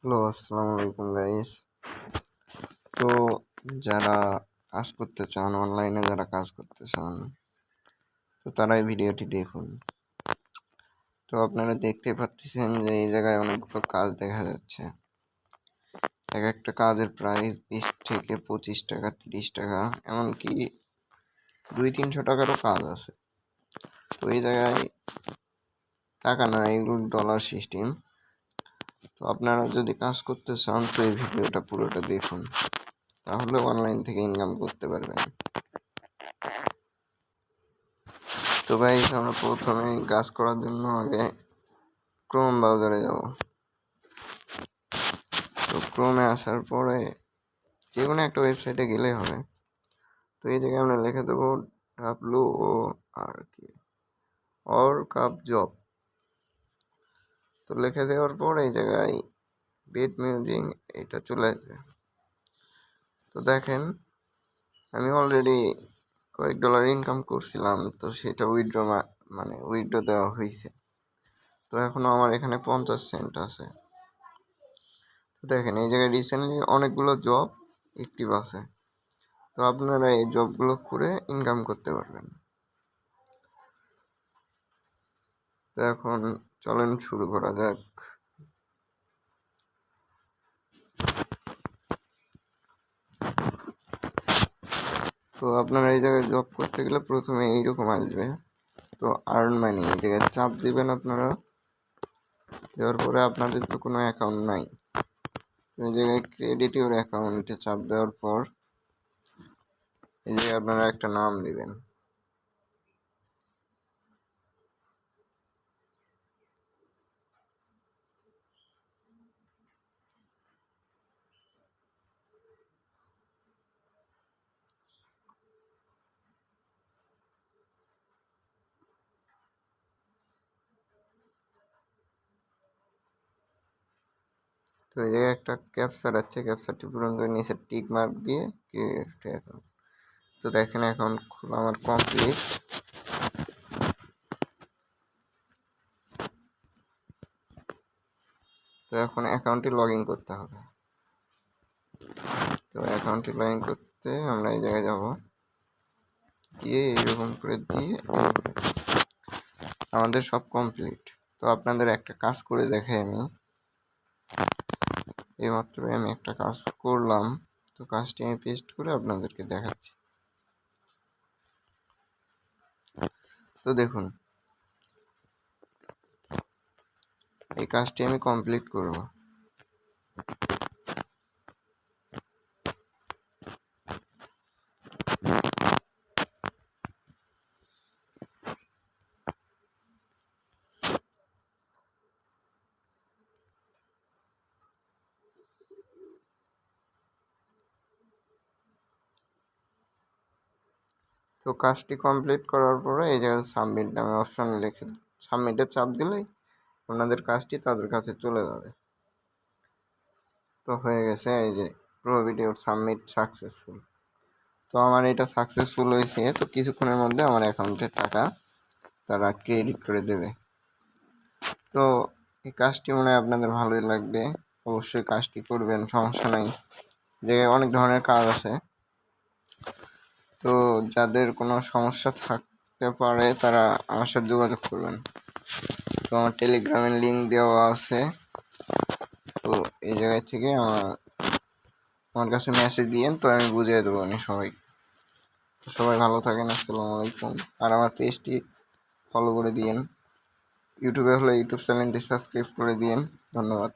Hello, আসসালামু আলাইকুম guys. তো যারা কাজ করতে চান, অনলাইনে যারা কাজ করতে চান, তো তারা এই ভিডিওটি দেখুন। তো আপনারা দেখতে পাচ্ছেন যে এই জায়গায় অনেকগুলো কাজ দেখা যাচ্ছে। এক একটা কাজের প্রাইস 20 থেকে 25 টাকা, 30 টাকা, এমনকি 200-300 টাকারও কাজ আছে। তো এই জায়গায় টাকা না, এগুলো ডলার সিস্টেম। তো আপনারা যদি কাজ করতে চান তো এই ভিডিওটা পুরোটা দেখুন, তাহলে অনলাইন থেকে ইনকাম করতে পারবেন। তো গাইস, আমরা প্রথমে কাজ করার জন্য আগে ক্রোম ব্রাউজারে যাব। তো ক্রোমে আসার পরে যে কোনো একটা ওয়েবসাইটে গেলেই হবে। তো এই জায়গায় আমরা লিখে দেবো WORK জব। তো লিখে দেওয়ার পর এই জায়গায় বিট মিউজিক এটা চলে আসবে। তো দেখেন, আমি অলরেডি কয়েক ডলার ইনকাম করছিলাম, তো সেটা উইথড্র দেওয়া হয়েছে। তো এখনো আমার এখানে 50 সেন্ট আছে। তো দেখেন, এই জায়গায় রিসেন্টলি অনেকগুলো জব অ্যাক্টিভ আছে। তো আপনারা এই জবগুলো করে ইনকাম করতে পারবেন। তো এখন চলেন শুরু করা যাক। তো আপনারা এই জায়গায় জব করতে গেলে প্রথমে এইরকম আসবে। তো আর্ন মানি এই জায়গায় চাপ দিবেন আপনারা। দেওয়ার পরে আপনাদের তো কোনো অ্যাকাউন্ট নাই, এই জায়গায় ক্রেডিট ইউর অ্যাকাউন্টে চাপ দেওয়ার পর এই জায়গায় আপনারা একটা নাম দিবেন। তো এই জায়গায় একটা ক্যাপচার আছে, ক্যাপচারটি পূরণ করে নিচে টিক মার্ক দিয়ে ক্রিয়েট অ্যাকাউন্ট। তো দেখেন, অ্যাকাউন্ট খোলা আমার কমপ্লিট। তো এখন অ্যাকাউন্টটি লগ ইন করতে হবে। তো অ্যাকাউন্টটি লগ ইন করতে আমরা এই জায়গায় যাব, গিয়ে এরকম করে দিয়ে আমাদের সব কমপ্লিট। তো আপনাদের একটা কাজ করে দেখাই আমি। এইমাত্র আমি একটা কাজ করলাম, তো কাজটি আমি পেস্ট করে আপনাদেরকে দেখাচ্ছি। তো দেখুন, এই কাজটি আমি কমপ্লিট করব। তো কাজটি কমপ্লিট করার পরে এই জায়গায় সাবমিট নামে অপশন লিখে সাবমিটে চাপ দিলেই আপনাদের কাজটি তাদের কাছে চলে যাবে। তো হয়ে গেছে, এই যে প্রো ভিডিও সাবমিট সাকসেসফুল। তো আমার এটা সাকসেসফুল হয়েছে। তো কিছুক্ষণের মধ্যে আমার অ্যাকাউন্টে টাকা তারা ক্রেডিট করে দেবে। তো এই কাজটি মনে হয় আপনাদের ভালোই লাগবে, অবশ্যই কাজটি করবেন, সমস্যা নাই। জায়গায় অনেক ধরনের কাজ আছে। তো যাদের কোনো সমস্যা থাকতে পারে তারা আমার সাথে যোগাযোগ করবেন। তো আমার টেলিগ্রামের লিঙ্ক দেওয়া আছে। তো এই জায়গায় থেকে আমার কাছে মেসেজ দিয়েন, তো আমি বুঝিয়ে দেবো সবাই ভালো থাকেন। আসসালামু আলাইকুম। আর আমার পেজটি ফলো করে দিয়েন। ইউটিউবে হলে ইউটিউব চ্যানেলটি সাবস্ক্রাইব করে দিয়েন। ধন্যবাদ।